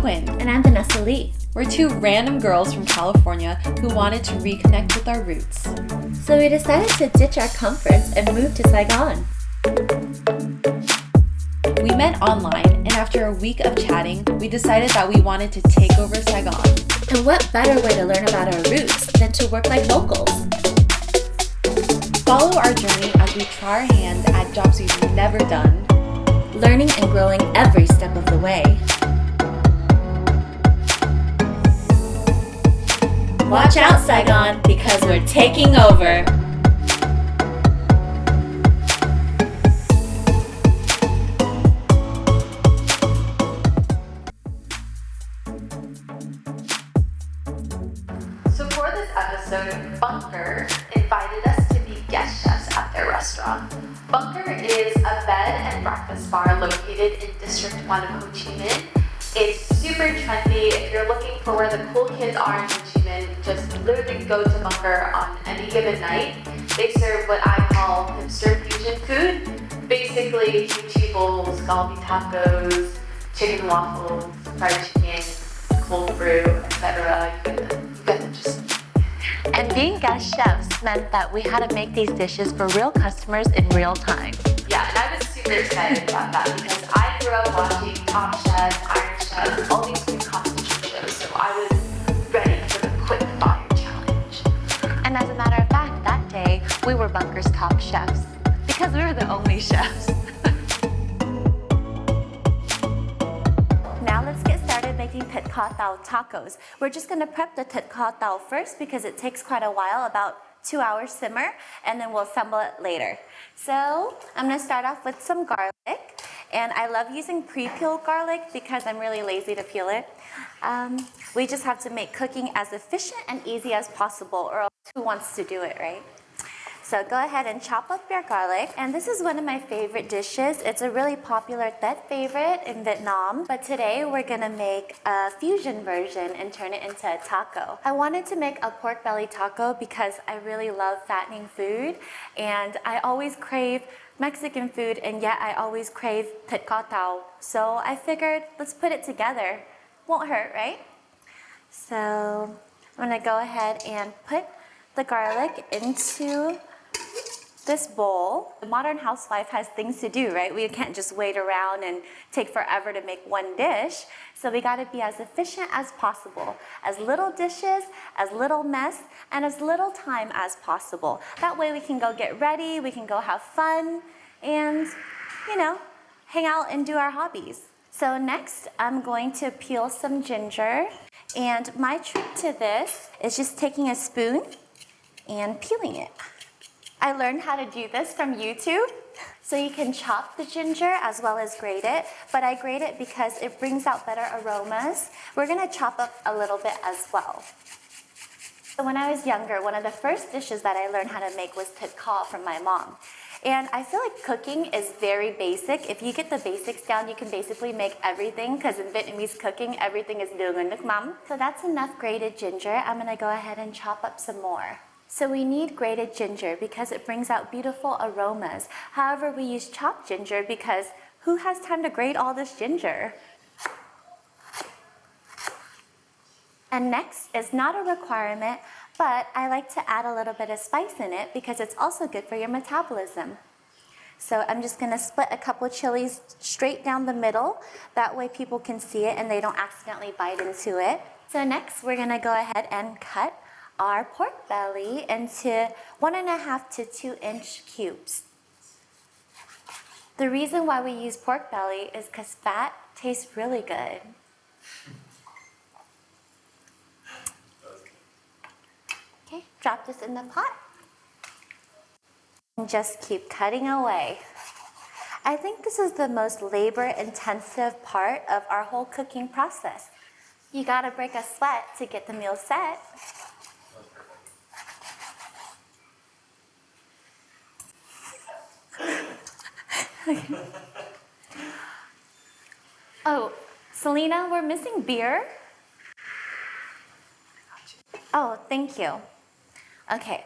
Huynh. And I'm Vanessa Lee. We're two random girls from California who wanted to reconnect with our roots. So we decided to ditch our comforts and move to Saigon. We met online, and after a week of chatting, we decided that we wanted to take over Saigon. And what better way to learn about our roots than to work like locals? Follow our journey as we try our hand at jobs we've never done, learning and growing every step of the way. Watch out, Saigon, because we're taking over. So for this episode, Bunker invited us to be guest chefs at their restaurant. Bunker is a bed and breakfast bar located in District 1 of Ho Chi Minh. It's super trendy. If you're looking for where the cool kids are in Ho Chi Minh, just literally go to Bunker on any given night. They serve what I call hipster fusion food. Basically, kimchi bowls, galbi tacos, chicken waffles, fried chicken, cold brew, etc. You get the gist. And being guest chefs meant that we had to make these dishes for real customers in real time. Yeah, and I was super excited about that because I grew up watching Top Chef, Iron Chef, all these food competition shows, so I was ready for the quick fire challenge. And as a matter of fact, that day, we were Bunker's top chefs because we were the only chefs. Now let's get started making thit kha tao tacos. We're just going to prep the thit kha tao first because it takes quite a while, about 2 hours simmer, and then we'll assemble it later. So I'm going to start off with some garlic, and I love using pre-peeled garlic because I'm really lazy to peel it. We just have to make cooking as efficient and easy as possible, or else who wants to do it, right? So go ahead and chop up your garlic. And this is one of my favorite dishes. It's a really popular Tết favorite in Vietnam. But today we're gonna make a fusion version and turn it into a taco. I wanted to make a pork belly taco because I really love fattening food. And I always crave Mexican food, and yet I always crave thit kha tao. So I figured, let's put it together. Won't hurt, right? So I'm gonna go ahead and put the garlic into this bowl. The modern housewife has things to do, right? We can't just wait around and take forever to make one dish. So we gotta be as efficient as possible. As little dishes, as little mess, and as little time as possible. That way we can go get ready, we can go have fun, and, hang out and do our hobbies. So next, I'm going to peel some ginger. And my trick to this is just taking a spoon and peeling it. I learned how to do this from YouTube. So you can chop the ginger as well as grate it, but I grate it because it brings out better aromas. We're gonna chop up a little bit as well. So when I was younger, one of the first dishes that I learned how to make was thit kha from my mom. And I feel like cooking is very basic. If you get the basics down, you can basically make everything, because in Vietnamese cooking, everything is đường and nước mắm. So that's enough grated ginger. I'm gonna go ahead and chop up some more. So we need grated ginger because it brings out beautiful aromas. However, we use chopped ginger because who has time to grate all this ginger? And next is not a requirement, but I like to add a little bit of spice in it because it's also good for your metabolism. So I'm just gonna split a couple chilies straight down the middle. That way people can see it and they don't accidentally bite into it. So next we're gonna go ahead and cut our pork belly into 1.5 to 2 inch cubes. The reason why we use pork belly is because fat tastes really good. Okay, drop this in the pot. And just keep cutting away. I think this is the most labor-intensive part of our whole cooking process. You gotta break a sweat to get the meal set. Oh, Celina, we're missing beer. Oh, thank you. Okay,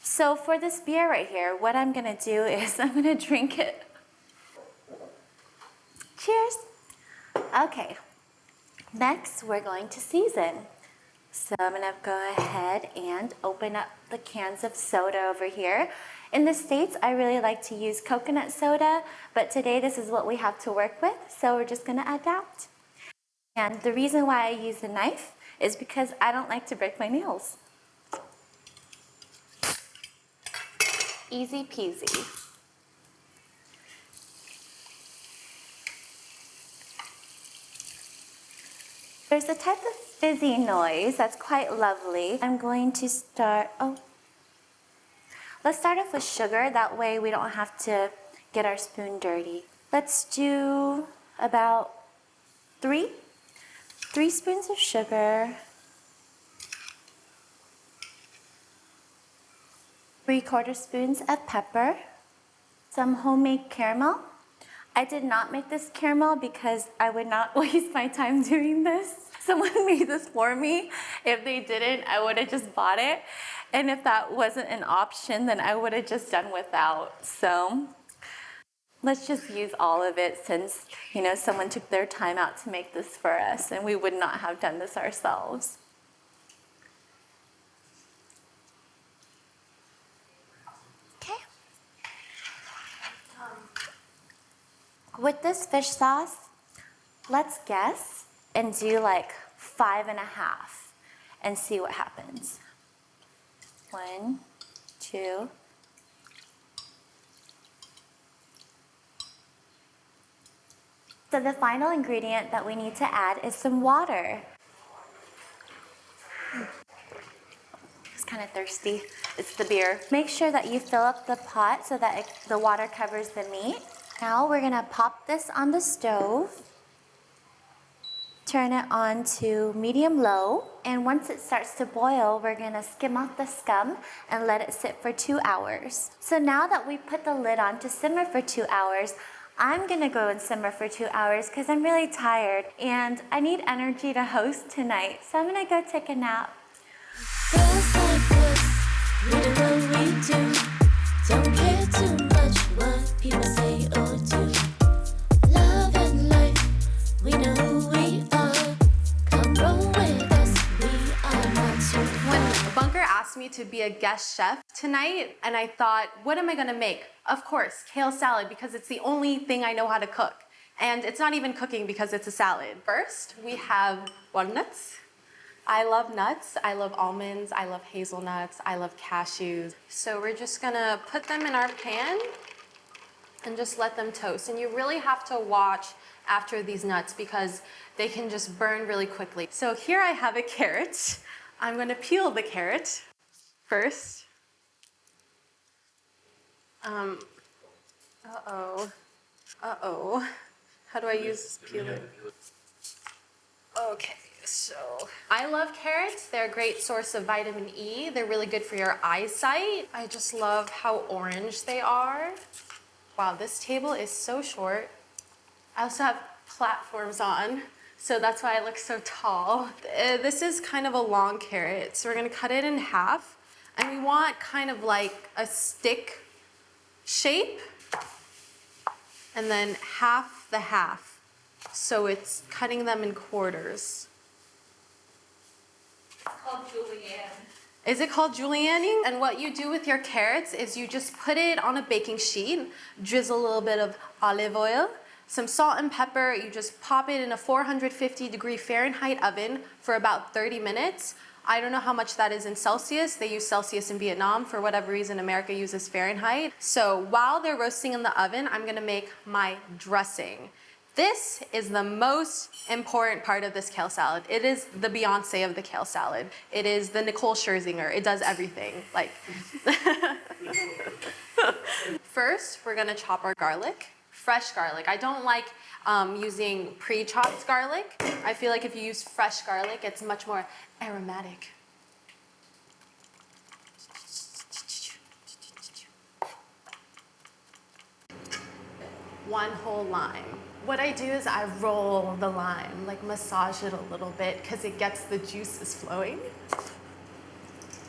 so for this beer right here, what I'm gonna do is I'm gonna drink it. Cheers. Okay, Next, we're going to season. So I'm gonna go ahead and open up the cans of soda over here. In the States, I really like to use coconut soda, but today this is what we have to work with, so we're just gonna adapt. And the reason why I use a knife is because I don't like to break my nails. Easy peasy. There's a type of fizzy noise that's quite lovely. I'm going to start, let's start off with sugar. That way we don't have to get our spoon dirty. Let's do about three spoons of sugar, 3/4 spoons of pepper, some homemade caramel. I did not make this caramel because I would not waste my time doing this. Someone made this for me. If they didn't, I would have just bought it. And if that wasn't an option, then I would have just done without. So let's just use all of it since, someone took their time out to make this for us and we would not have done this ourselves. Okay. With this fish sauce, let's guess and do like 5.5 and see what happens. 1, 2. So the final ingredient that we need to add is some water. It's kind of thirsty. It's the beer. Make sure that you fill up the pot so that the water covers the meat. Now we're gonna pop this on the stove. Turn it on to medium-low, and once it starts to boil, we're gonna skim off the scum and let it sit for 2 hours. So now that we put the lid on to simmer for 2 hours, I'm gonna go and simmer for 2 hours because I'm really tired and I need energy to host tonight. So I'm gonna go take a nap. Girls like us, we do what we do. Don't care too much what people say or do. Love and life, we know who we are. Come roll with us, we are not too far. When Bunker asked me to be a guest chef tonight, and I thought, what am I gonna make? Of course, kale salad, because it's the only thing I know how to cook. And it's not even cooking because it's a salad. First, we have walnuts. I love nuts, I love almonds, I love hazelnuts, I love cashews. So we're just gonna put them in our pan and just let them toast. And you really have to watch after these nuts because they can just burn really quickly. So here I have a carrot. I'm gonna peel the carrot first. How do I use this peeler? Okay, so I love carrots. They're a great source of vitamin E. They're really good for your eyesight. I just love how orange they are. Wow, this table is so short. I also have platforms on, so that's why I look so tall. This is kind of a long carrot, so we're gonna cut it in half. And we want kind of like a stick shape, and then half the half. So it's cutting them in quarters. It's called julienne. Is it called julienning? And what you do with your carrots is you just put it on a baking sheet, drizzle a little bit of olive oil, some salt and pepper. You just pop it in a 450-degree Fahrenheit oven for about 30 minutes. I don't know how much that is in Celsius. They use Celsius in Vietnam. For whatever reason, America uses Fahrenheit. So while they're roasting in the oven, I'm gonna make my dressing. This is the most important part of this kale salad. It is the Beyonce of the kale salad. It is the Nicole Scherzinger. It does everything. Like, first, we're gonna chop our garlic. Fresh garlic. I don't like using pre-chopped garlic. I feel like if you use fresh garlic, it's much more aromatic. One whole lime. What I do is I roll the lime, like massage it a little bit because it gets the juices flowing.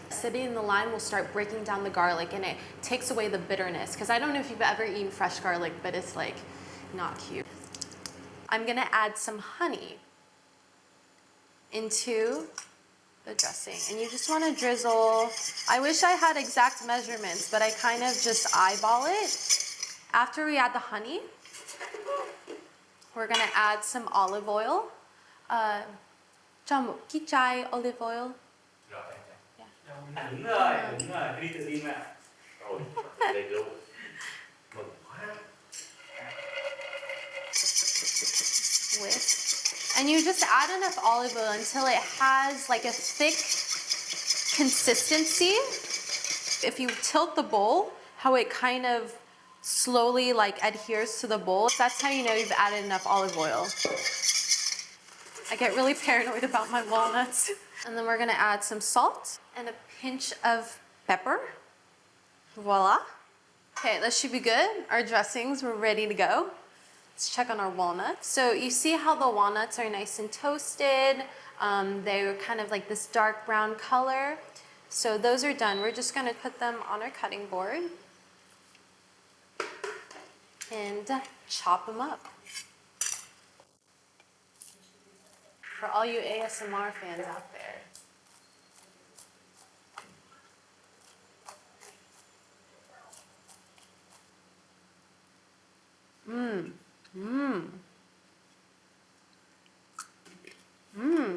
Acidity in the lime will start breaking down the garlic and it takes away the bitterness. Because I don't know if you've ever eaten fresh garlic, but it's like not cute. I'm gonna add some honey. into the dressing. And you just want to drizzle. I wish I had exact measurements, but I kind of just eyeball it. After we add the honey, we're going to add some olive oil. Cho một cái chai olive oil. Rồi. Đúng rồi, đi tự tin ạ. Rồi, đầy đủ. Mừng quá. And you just add enough olive oil until it has like a thick consistency. If you tilt the bowl, how it kind of slowly like adheres to the bowl, that's how you know you've added enough olive oil. I get really paranoid about my walnuts. And then we're gonna add some salt and a pinch of pepper. Voila. Okay, that should be good. Our dressings, we're ready to go. Let's check on our walnuts. So you see how the walnuts are nice and toasted. They're kind of like this dark brown color. So those are done. We're just gonna put them on our cutting board and chop them up. For all you ASMR fans out there.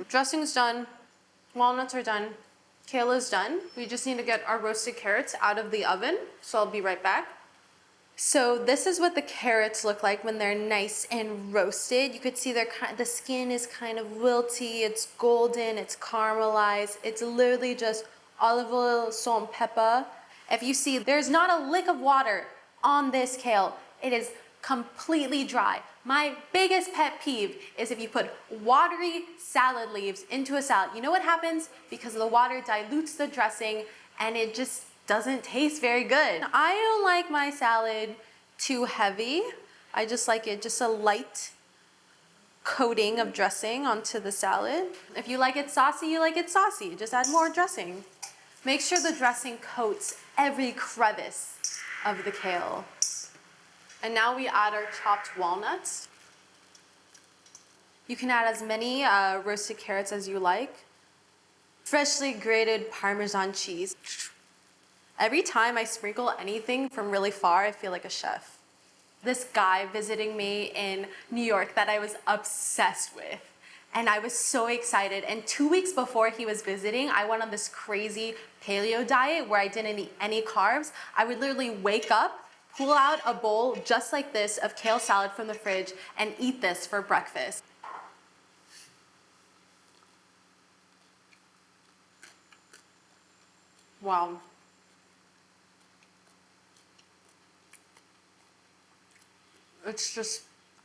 Dressing's done. Walnuts are done. Kale is done. We just need to get our roasted carrots out of the oven. So I'll be right back. So this is what the carrots look like when they're nice and roasted. You could see the skin is kind of wilty, it's golden, it's caramelized. It's literally just olive oil, salt, and pepper. If you see, there's not a lick of water on this kale. It is completely dry. My biggest pet peeve is if you put watery salad leaves into a salad. You know what happens? Because the water dilutes the dressing and it just doesn't taste very good. I don't like my salad too heavy. I just like it just a light coating of dressing onto the salad. If you like it saucy, you like it saucy. Just add more dressing. Make sure the dressing coats every crevice of the kale. And now we add our chopped walnuts. You can add as many roasted carrots as you like. Freshly grated Parmesan cheese. Every time I sprinkle anything from really far, I feel like a chef. This guy visiting me in New York that I was obsessed with. And I was so excited. And 2 weeks before he was visiting, I went on this crazy paleo diet where I didn't eat any carbs. I would literally wake up, pull out a bowl just like this of kale salad from the fridge and eat this for breakfast. Wow. It's just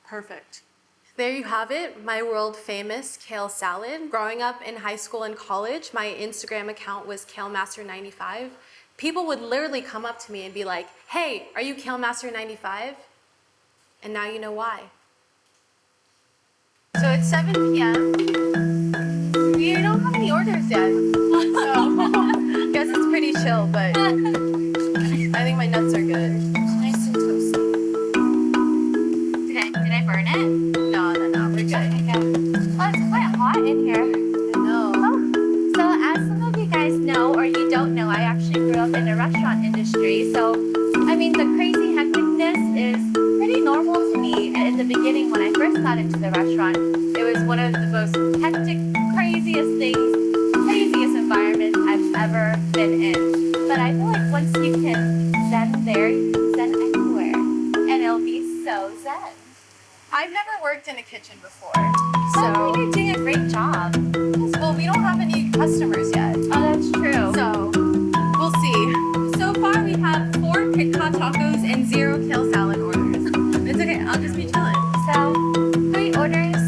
perfect. There you have it, my world famous kale salad. Growing up in high school and college, my Instagram account was KaleMaster95. People would literally come up to me and be like, hey, are you KaleMaster95? And now you know why. So it's 7 p.m. We don't have any orders yet. So I guess it's pretty chill, but I think my nuts are good. Nice and toasty. Did I burn it? No, we're good. Okay. Oh, it's quite hot in here. I know. Oh, so as some of you guys know, or you don't know, I actually grew up in the restaurant industry. So, I mean, the crazy hecticness is pretty normal to me. And in the beginning, when I first got into the restaurant, it was one of the most hectic, craziest things, craziest environments I've ever been in. But I feel like once you can zen there, you can zen anywhere. And it'll be so zen. I've never worked in a kitchen before, So I think you're doing a great job. well, we don't have any customers yet, Oh, that's true. so we'll see. So far, we have 4 Kit Kat tacos and 0 kale salad orders. It's okay, I'll just be chilling. So 3 orders.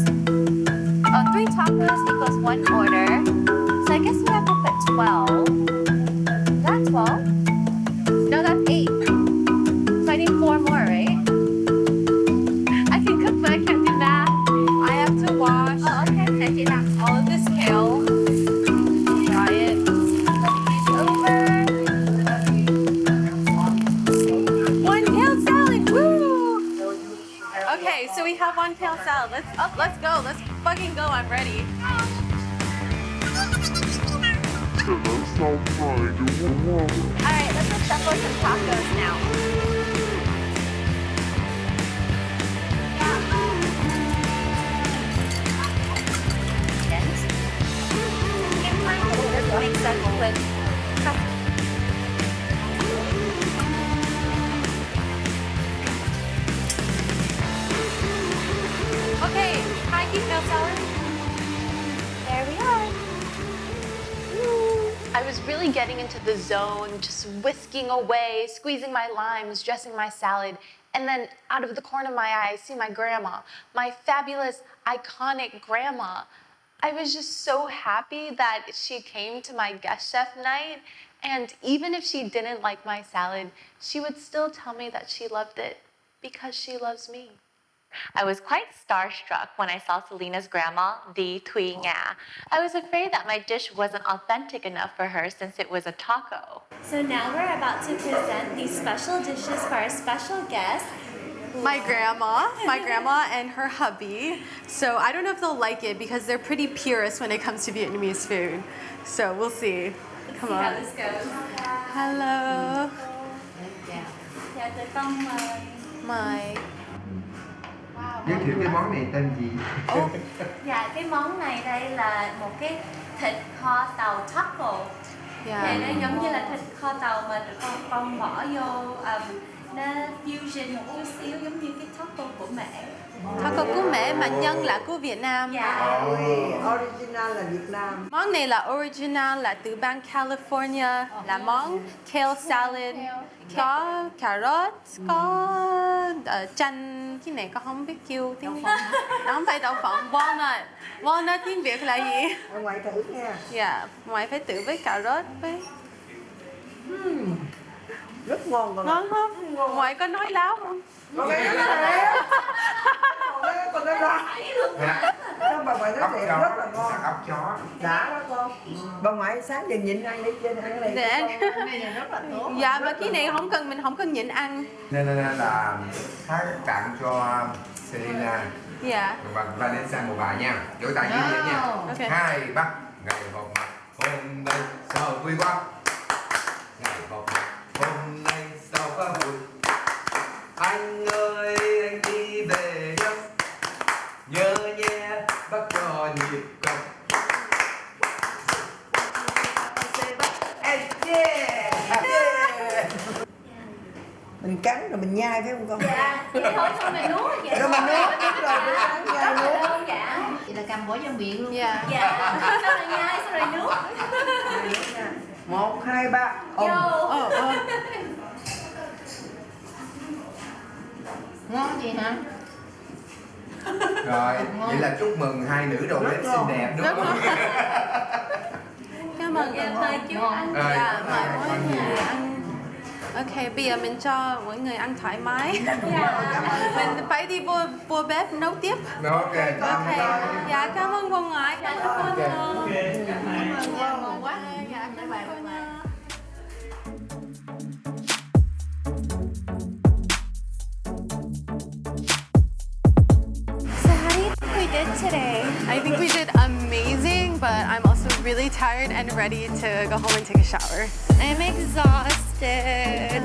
Oh, 3 tacos equals 1 order. So I guess we have to put 12. Is that 12? No, that's 8. So I need 4 more, right? I can cook, but I can't do math. I have to wash Oh, okay. Can't do that. all of this kale, dry it. Over. 1 kale salad, woo! Okay, so we have 1 kale salad. Let's go. Let's fucking go. I'm ready. Alright, let's assemble some tacos now. This makes sense with Okay, hi, kale salad. there we are. I was really getting into the zone, just whisking away, squeezing my limes, dressing my salad, and then out of the corner of my eye, I see my grandma, my fabulous, iconic grandma. I was just so happy that she came to my guest chef night, and even if she didn't like my salad, she would still tell me that she loved it because she loves me. I was quite starstruck when I saw Celina's grandma, the Thuy Nga. I was afraid that my dish wasn't authentic enough for her since it was a taco. So now we're about to present these special dishes for our special guest. My grandma and her hubby. So I don't know if they'll like it because they're pretty purist when it comes to Vietnamese food. So we'll see. Come See how on. this goes. Hello. Dạ, tụi con mời. My. Giới thiệu cái món này tên gì? Dạ, cái món này đây là một cái thịt kho tàu taco. Thì Yeah. nó giống như là thịt kho tàu mà tụi con bỏ vô nó fusion một chút xíu giống như cái taco của mẹ. Taco của mẹ mà nhân là của Việt Nam. Dạ. Original là Việt Nam. Món này là original là từ bang California, là món kale salad, có cà rốt, có chanh, cái này con không biết kêu tiếng Việt. Nó không phải đậu phộng, walnut. Walnut tiếng Việt là gì? Ở ngoài thử nha. Dạ, ngoài phải tự với cà rốt với. Rất ngon còn. Ngon không? Ngoài có nói láo không? Con nói là con nói ra. Sao bà ngoại nói Ốc thiệt chó, rất là ngon. ốc chó. Đã quá con. Bà ngoại sáng giờ nhịn ăn đi trên ăn cái này. Để ăn. Cái này rất là tốt. Dạ, và cái này không cần, mình không cần nhịn ăn. Nên là hát tặng cho Celina Dạ. và Vanessa một bài nha. Vỗ tay với nhau nha. Ok. 2, 3. Ngày họp mặt hôm nay sao vui quá. Ngày họp mặt hôm nay sao có vui. Anh ơi anh đi về đâu. Nhớ nhé bác cho nhịp cầu. Mình cắn rồi mình nhai phải không con? Dạ, vậy thôi xong rồi nuốt vậy. Rồi mình nuốt đúng rồi, mình cắn nhai nuốt. Không dạ. Vậy là cầm bỏ vô miệng luôn. Dạ. Dạ, xong rồi nhai, xong rồi nuốt. 1, 2, 3. Vô. Ngon gì hả? Rồi, vậy là chúc mừng hai nữ đầu bếp xinh đẹp đúng không? Cảm ơn. Dạ, mời chú ăn. Rồi, Dạ, mời mỗi con người ăn. Ok, bây giờ mình cho mỗi người ăn thoải mái. Mình phải đi vô bếp nấu tiếp. Ok, Ok, dạ cảm ơn cô ngoại. Cảm ơn cô. Ngon quá. Dạ, cảm ơn cô nha. So how do you think we did today? I think we did amazing, but I'm also really tired and ready to go home and take a shower. I'm exhausted.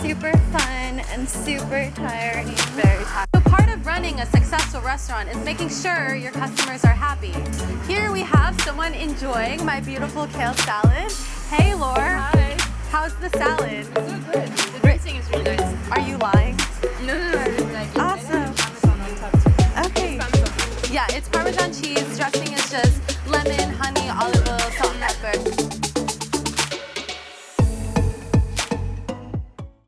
Super fun and super tiring. Very tired. So part of running a successful restaurant is making sure your customers are happy. Here we have someone enjoying my beautiful kale salad. Hey, Laura. Hi. How's the salad? So good. The dressing is really nice. Are you lying? No, I really like it. Awesome. Parmesan on top too. Okay. Parmesan. Yeah, it's Parmesan cheese. Dressing is just lemon, honey, olive